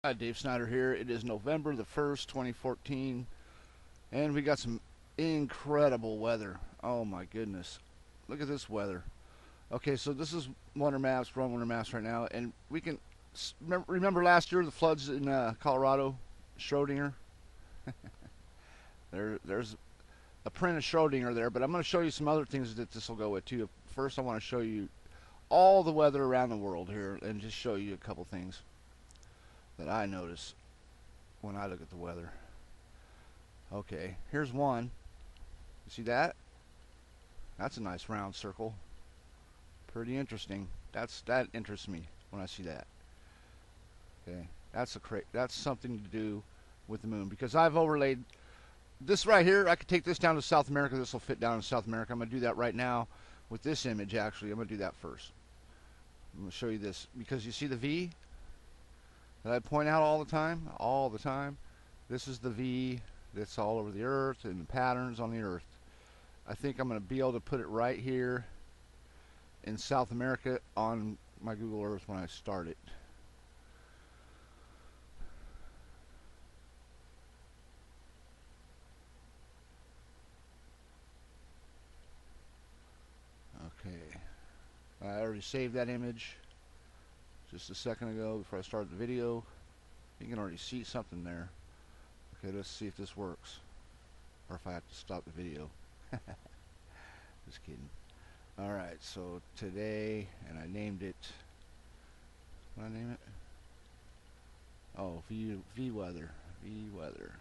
Hi, Dave Snyder here. It is November the 1st, 2014, and we got some incredible weather. Oh my goodness. Look at this weather. Okay, so this is Wonder Maps, we're on Wonder Maps right now, and we can remember last year the floods in Colorado, Schrodinger? There's a print of Schrodinger there, but I'm going to show you some other things that this will go with too. First, I want to show you all the weather around the world here and just show you a couple things that I notice when I look at the weather. Okay, here's one. You see that? That's a nice round circle. Pretty interesting. That interests me when I see that. Okay, that's something to do with the moon because I've overlaid this right here. I could take this down to South America. This will fit down in South America. I'm going to do that right now with this image. Actually, I'm going to do that first. I'm going to show you this because you see the V that I point out all the time. All the time. This is the V that's all over the earth and the patterns on the earth. I think I'm going to be able to put it right here in South America on my Google Earth when I start it. Okay, I already saved that image just a second ago before I started the video. You can already see something there. Okay, let's see if this works or if I have to stop the video. Just kidding. Alright, so today, and I named it, what did I name it? Oh, V weather. V weather.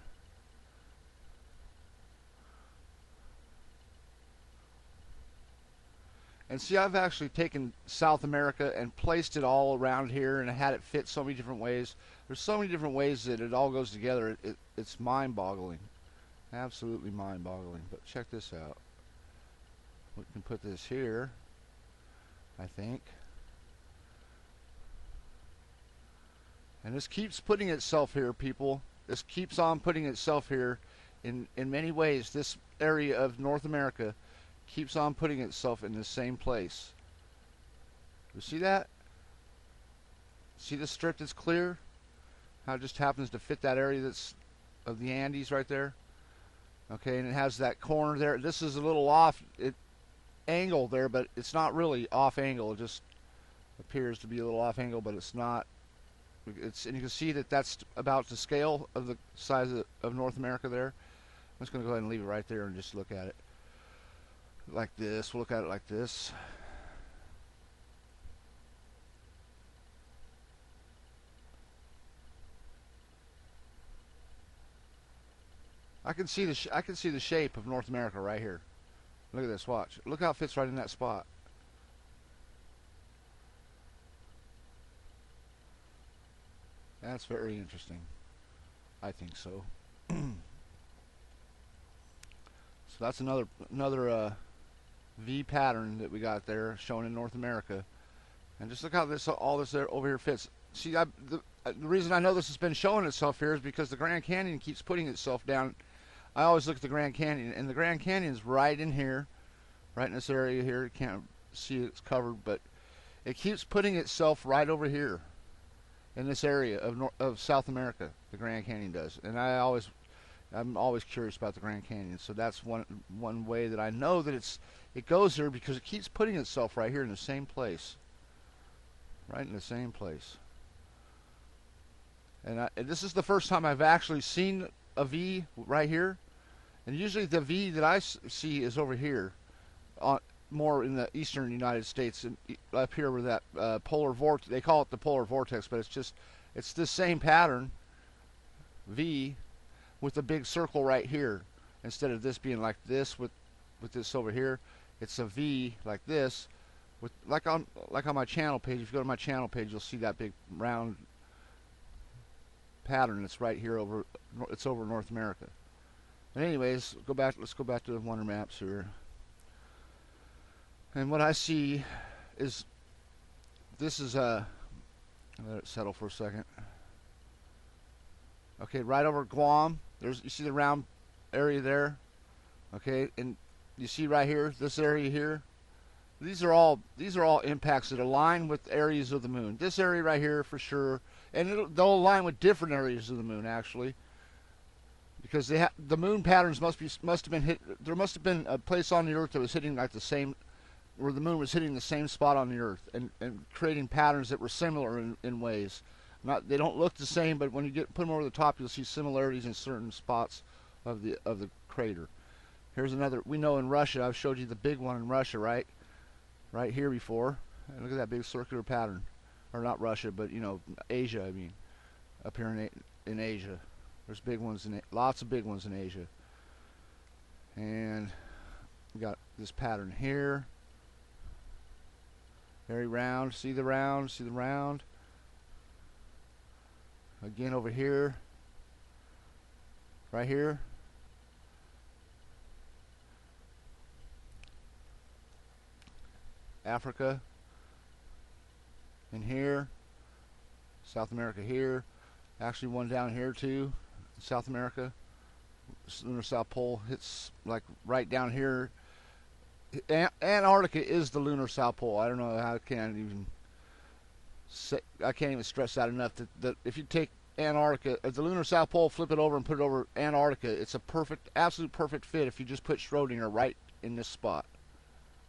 And see, I've actually taken South America and placed it all around here and had it fit so many different ways. There's so many different ways that it all goes together. It's mind-boggling. Absolutely mind-boggling. But check this out. We can put this here, I think. And this keeps putting itself here, people. This keeps on putting itself here in many ways. This area of North America keeps on putting itself in the same place. You see that? See the strip that's clear? How it just happens to fit that area that's of the Andes right there. Okay, and it has that corner there. This is a little off angle there, but it's not really off angle. It just appears to be a little off angle, but it's not. And you can see that that's about the scale of the size of North America there. I'm just going to go ahead and leave it right there and just look at it like this. We'll look at it like this. I can see the shape of North America right here. Look at this. Watch. Look how it fits right in that spot. That's very interesting. I think so. So that's another V pattern that we got there shown in North America. And just look how all this there over here fits. See, the reason I know this has been showing itself here is because the Grand Canyon keeps putting itself down. I always look at the Grand Canyon, and the Grand Canyon's right in here, right in this area here. You can't see it's covered, but it keeps putting itself right over here in this area of South America. The Grand Canyon does, and I'm always curious about the Grand Canyon. So that's one way that I know that it goes here because it keeps putting itself right here in the same place, right in the same place. And this is the first time I've actually seen a V right here. And usually the V that I see is over here, more in the eastern United States, and up here where that polar vortex. They call it the polar vortex, but it's the same pattern, V, with a big circle right here. Instead of this being like this with this over here, it's a V like this, with like on my channel page. If you go to my channel page, you'll see that big round pattern that's right here over. It's over North America. But anyways, let's go back to the Wonder Maps here. And what I see is this is let it settle for a second. Okay, right over Guam. You see the round area there. Okay, and you see right here, this area here. these are all impacts that align with areas of the moon. This area right here for sure, and they'll align with different areas of the moon actually, because the moon patterns must have been hit. There must have been a place on the Earth that was hitting like the same, where the moon was hitting the same spot on the Earth and creating patterns that were similar in ways. Not they don't look the same, but when you put them over the top, you'll see similarities in certain spots of the crater. Here's another. We know in Russia, I've showed you the big one in Russia, right? Right here before. And look at that big circular pattern. Or not Russia, but Asia. I mean, up here in Asia, there's big ones lots of big ones in Asia. And we got this pattern here. Very round. See the round? See the round? Again over here. Right here. Africa. And here. South America here. Actually one down here too. South America. Lunar South Pole hits like right down here. Antarctica is the lunar South Pole. I don't know how I can't even stress that enough. That if you take Antarctica, the lunar South Pole, flip it over and put it over Antarctica, it's a perfect, absolute perfect fit. If you just put Schrodinger right in this spot,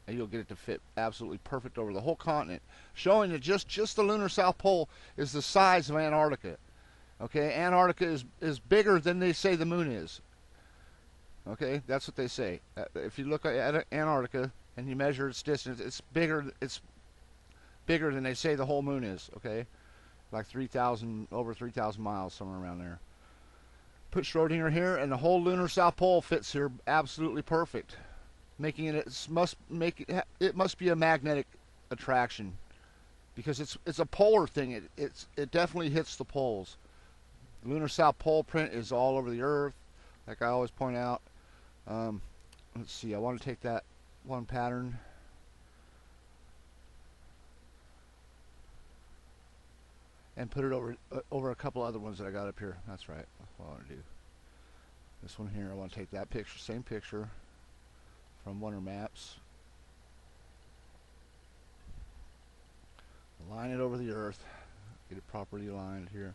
and you'll get it to fit absolutely perfect over the whole continent, showing that just the lunar South Pole is the size of Antarctica. Okay, Antarctica is bigger than they say the moon is. Okay, that's what they say. If you look at Antarctica and you measure its distance, it's bigger. It's bigger than they say the whole moon is. Okay, like over 3,000 miles, somewhere around there. Put Schrodinger here, and the whole lunar South Pole fits here absolutely perfect, making it must be a magnetic attraction, because it's a polar thing. It definitely hits the poles. The lunar South Pole print is all over the Earth, like I always point out. Let's see, I want to take that one pattern and put it over a couple other ones that I got up here. That's right, that's what I want to do. This one here, I want to take that picture, same picture from Wonder Maps, line it over the Earth, get it properly aligned here.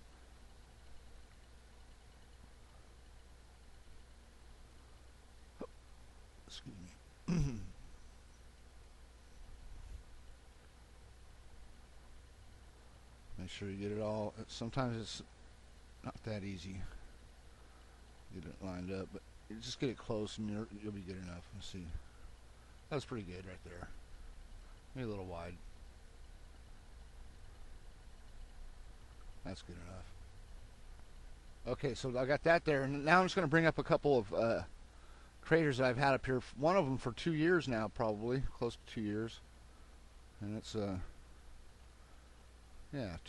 Excuse me. Make sure you get it all. Sometimes it's not that easy. Get it lined up, but you just get it close and you'll be good enough. Let's see. That's pretty good right there. Maybe a little wide. That's good enough. Okay, so I got that there, and now I'm just going to bring up a couple of craters that I've had up here. One of them for 2 years now, probably close to 2 years, and it's 2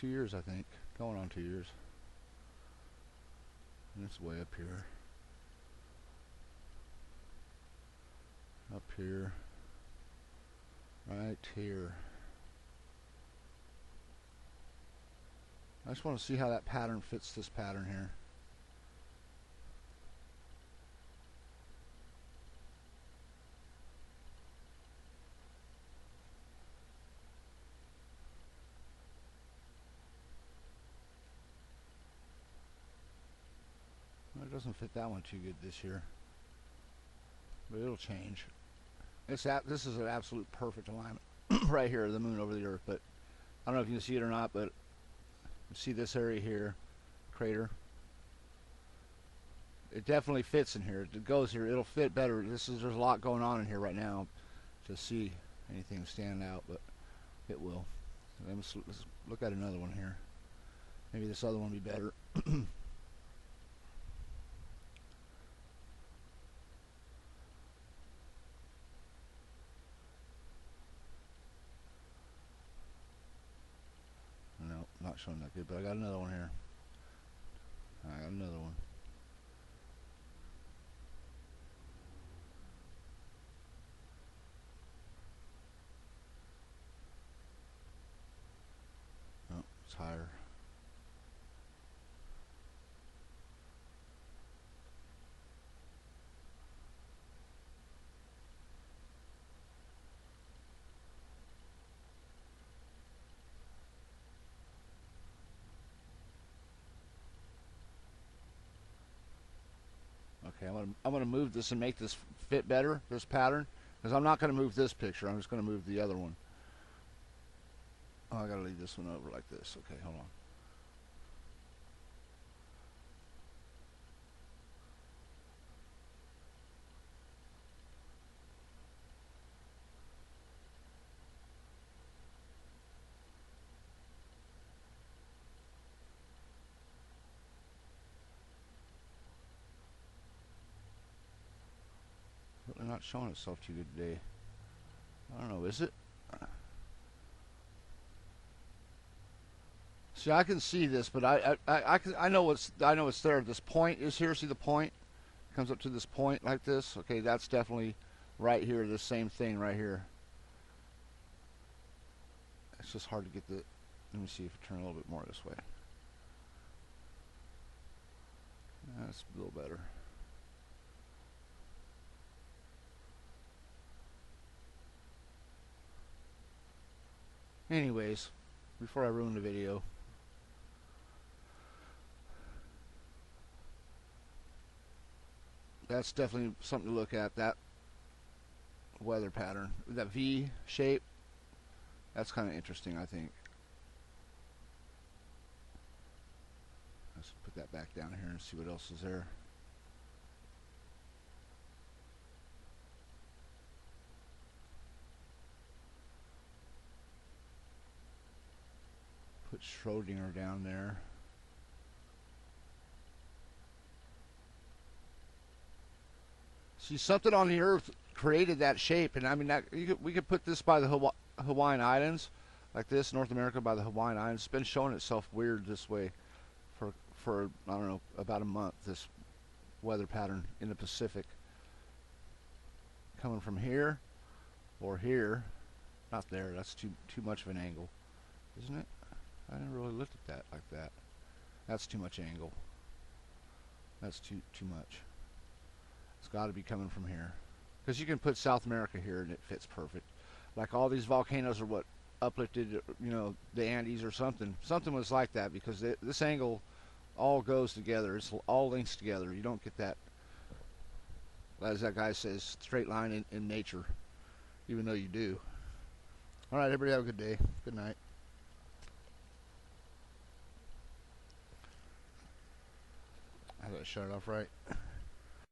years I think, going on 2 years, and it's way up here, right here. I just want to see how that pattern fits this pattern here. It doesn't fit that one too good this year, but it'll change. This is an absolute perfect alignment right here, the moon over the Earth. But I don't know if you can see it or not, but you see this area here, crater. It definitely fits in here. It goes here. It'll fit better. There's a lot going on in here right now to see anything standing out, but it will. Let's look at another one here. Maybe this other one will be better. Not showing that good, but I got another one here. I got another one. Oh, it's higher. Okay, I'm gonna move this and make this fit better, this pattern, because I'm not gonna move this picture. I'm just gonna move the other one. Oh, I gotta leave this one over like this. Okay, hold on. Really not showing itself too good today. I don't know, is it? See, I can see this, but I know it's there. This point is here. See the point? Comes up to this point like this. Okay, that's definitely right here. This same thing right here. It's just hard to get the. Let me see if I turn a little bit more this way. That's a little better. Anyways, before I ruin the video, that's definitely something to look at. That weather pattern, that V shape, that's kind of interesting, I think. Let's put that back down here and see what else is there. Put Schrodinger down there. See, something on the Earth created that shape, and I mean, we could put this by the Hawaiian Islands, like this, North America by the Hawaiian Islands. It's been showing itself weird this way for I don't know, about a month. This weather pattern in the Pacific, coming from here or here, not there. That's too much of an angle, isn't it? I never really looked at that like that. That's too much angle. That's too much. It's got to be coming from here, because you can put South America here and it fits perfect. Like all these volcanoes are what uplifted, you know, the Andes or something. Something was like that, because this angle all goes together. It's all links together. You don't get that, as that guy says, straight line in nature, even though you do. All right, everybody have a good day. Good night. I gotta shut it off right.